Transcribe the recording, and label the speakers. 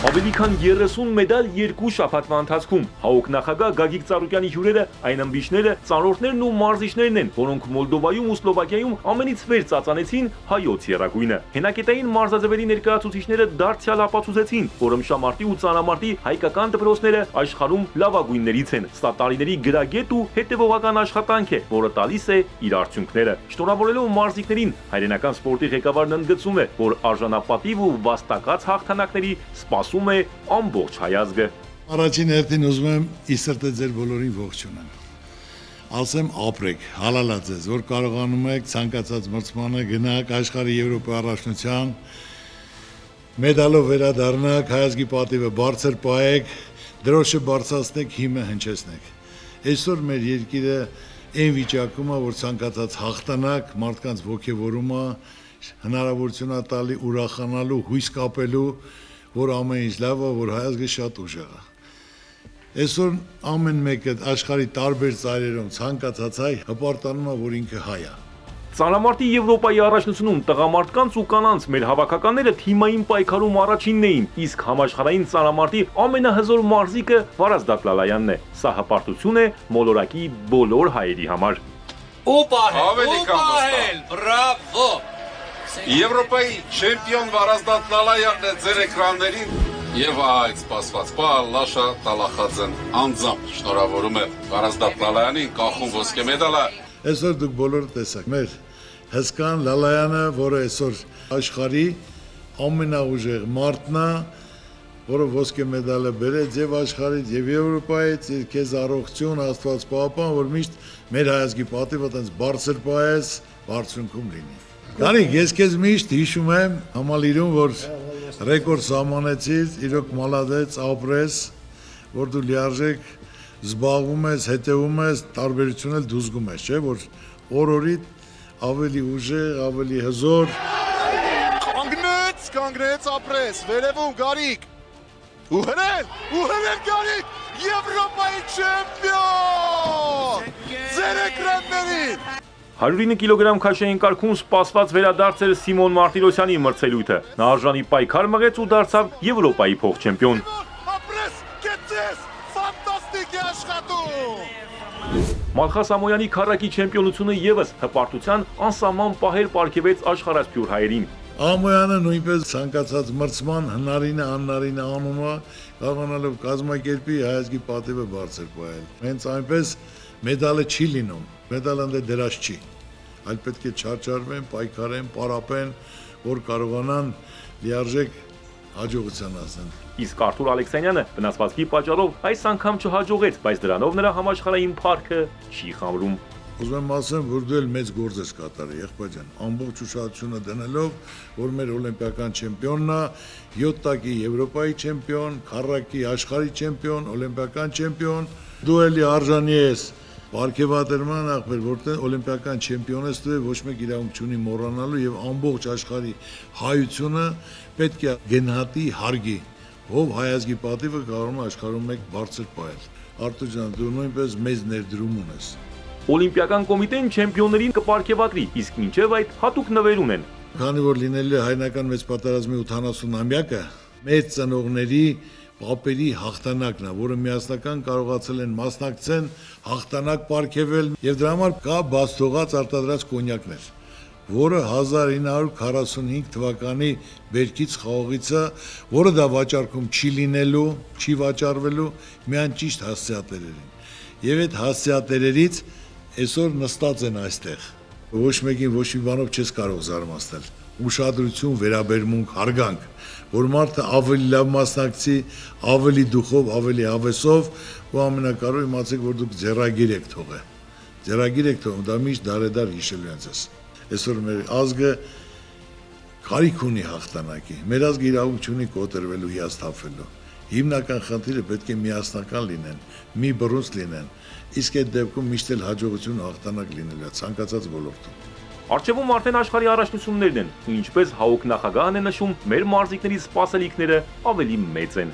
Speaker 1: Ավելի քան 30 մեդալ երկու շաբաթվա ընթացքում ՀԱՕԿ նախագահ Գագիկ Ծառուկյանի հյուրերը այն ըմբիշները, ծանրորդներն ու մարզիչներն են, որոնք Մոլդովայում ու Սլովակիայում ամենից վեր ծածանեցին հայոց եռագույնը։ Հենակետային մարզաձևերի ներկայացուցիչները դարձյալ ապացուցեցին, որ ըմշամարտի ու ծանրամարտի հայկական դպրոցները աշխարհում լավագույններից են։ Սա տարիների գրագետ ու հետևողական աշխատանք է, որը տալիս է իր արդյունքները։ Շնորհավորելով մարզիկներին, հայրենական սպորտի ղեկավարն ընդգծում է, որ արժանապատիվ ու վաստակած հաղթանակների սպասում է ամբողջ հայազգը։
Speaker 2: Առաջին հերթին ուզում եմ ի սրտե ձեր բոլորին ողջունել։ Ասեմ ապրեք, հալալա ձեզ, որ կարողանում եք ցանկացած մրցմանը գնաք աշխարհի Եվրոպայի առաջնության, մեդալով վերադառնաք, հայազգի պատիվը բարձր պահեք, դրոշը բարձրացնեք, հիմը հնչեցնեք։ Այսօր մեր երկիրը այն վիճակում է, որ ցանկացած հաղթանակ մարդկանց ոգևորումը հնարավորություն է տալի ուրախանալու, հույս կապելու, որ ամեն ինչ լավ է, որ հայազգը շատ ուժեղ է։ Այսօր ամեն մեկը աշխարհի տարբեր ծայրերում ցանկացած հայ հպարտանում է, որ ինքը հայ է։
Speaker 1: Ծանրամարտի Եվրոպայի առաջնությունում տղամարդկանց ու կանանց մեր հավաքականները թիմային պայքարում առաջինն էին, իսկ համաշխարհային ծանրամարտի ամենահզոր մարզիկը Վարազդատ Լալայանն է։ Սա հպարտություն է մոլորակի բոլոր հայերի համար։
Speaker 3: Բրավո։ Եվրոպայի չեմպիոն Վարազդատ Լալայանն է ձեր էկրաններին եւ այդ սպասված Լաշա Տալախաձեն անձամբ շնորհավորում է Վարազդատ Լալայանին կախում ոսկե մեդալը։
Speaker 2: Այսօր դուք բոլորը տեսաք մեր հսկան Լալայանը, որը այսօր աշխարհի ամենաուժեղ մարդն է, որը ոսկե մեդալը բերեց եւ աշխարհից եւ Եվրոպայից, քեզ առողջություն, Աստված պահապան, որ միշտ մեր հայազգի պատիվը տենց բարձր պահես, բարձունքում լինի։ Գարիկ, ես քեզ միշտ հիշում եմ համալիրում, որ ռեկորդ սահմանեցիր, իրոք մալադեց, ապրես, որ դու լիարժեք զբաղվում ես, հետևում ես, տարբերություն էլ դու զգում ես, չէ՞, որ օր-օրիդ ավելի ուժեղ, ավելի հզոր։
Speaker 4: Կանգնեց, ապրես, վերևում Գարիկ։ Ու հրել Գարիկ, Եվրոպայի չեմպիոն։ Ձեր էկրաններին։
Speaker 1: 109 կիլոգրամ քաշային կարգում սպասված վերադարձ էր Սիմոն Մարտիրոսյանի մրցելույթը։ Նա արժանի պայքար մղեց ու դարձավ Եվրոպայի փոխչեմպիոն։
Speaker 4: Ապրես, կեցես, ֆանտաստիկ է աշխատում։
Speaker 1: Մալխաս Ամոյանի քառակի չեմպիոնությունը եւս հպարտության անսահման պահեր պարգևեց աշխարհասփյուր հայերին։
Speaker 2: Ամոյանը նույնպես ցանկացած մրցման հնարինը, աննարինը անում է, կարողանալով կազմակերպի հայազգի պատիվը բարձր պահել։ Հենց այնպես մեդալը չի լինում, մեդալը ընդ դրած չի, այլ պետք է չարչարվեն, պայքարեն, պարապեն, որ կարողանան լիարժեք հաջողության հասնել։
Speaker 1: Իսկ Արթուր Ալեքսանյանը վնասվածքի պատճառով այս անգամ չհաջողեց, բայց դրանով նրա համաշխարհային փառքը չի խամրում։
Speaker 2: Ուզում եմ ասեմ, որ դու էլ մեծ գործ ես կատարել, եղբայր ջան, ամբողջ ուշադրությունը դնելով, որ մեր օլիմպիական չեմպիոնն է, 7 տակի Եվրոպայի չեմպիոն, քառակի աշխարհի չեմպիոն, օլիմպիական չեմպիոն, դու էլի արժանի ես պարգևատրման ախպեր, որտեղ օլիմպիական չեմպիոն ես դու, ոչ մեկ իրավունք չունի մոռանալու եւ ամբողջ աշխարհի հայությունը պետք է գնահատի, հարգի, ով հայազգի պատիվը կարող է աշխարհում մեկ բարձր պահել։ Արթուր ջան, դու նույնպես մեծ ներդրում ունես։
Speaker 1: Օլիմպիական կոմիտեն չեմպիոններին կպարգևատրի, իսկ մինչև այդ հատուկ նվեր ունեն։
Speaker 2: Քանի որ լինելու է հայնական մեծ պատերազմի 80-ամյակը, մեր ծնողների պապերի հաղթանակն է, որը միասնական կարողացել են մասնակցեն, հաղթանակ պարգևել եւ դրա համար կա բացթողած արտադրած կոնյակներ, որը 1945 թվականի բերքից խաղողիցը, որը դա վաճառքում չի լինելու, չի վաճառվելու, միայն ճիշտ հասցեատերերին։ Եվ այդ հասցեատերերից այսօր նստած են այստեղ։ Ոչ մեկին ոչ մի բանով չես կարող զարմացնել։ Ուշադրություն, վերաբերմունք, հարգանք, որ մարդը ավելի լավ մասնակցի, ավելի դուխով, ավելի հավեսով, ու ամենակարևորը իմացեք, որ դուք ձեռագիր եք թողել։ Ձեռագիր եք թողում, դա միշտ դարեդար հիշելու են ձեզ։ Այսօր մեր ազգը կարիք ունի հաղթանակի։ Մեր ազգը իրավունք չունի կոտրվելու, հիասթափվելու։ Հիմնական խնդիրը պետք է միասնական լինեն, մի բռունց լինեն, իսկ այդ դեպքում միշտ էլ հաջողություն հաղթանակ լինելու է ցանկացած ոլորտում։
Speaker 1: Առջևում արդեն աշխարհի առաջնություններն են, ու ինչպես ՀԱՕԿ նախագահն է նշում, մեր մարզիկների սպասելիքները ավելի մեծ են։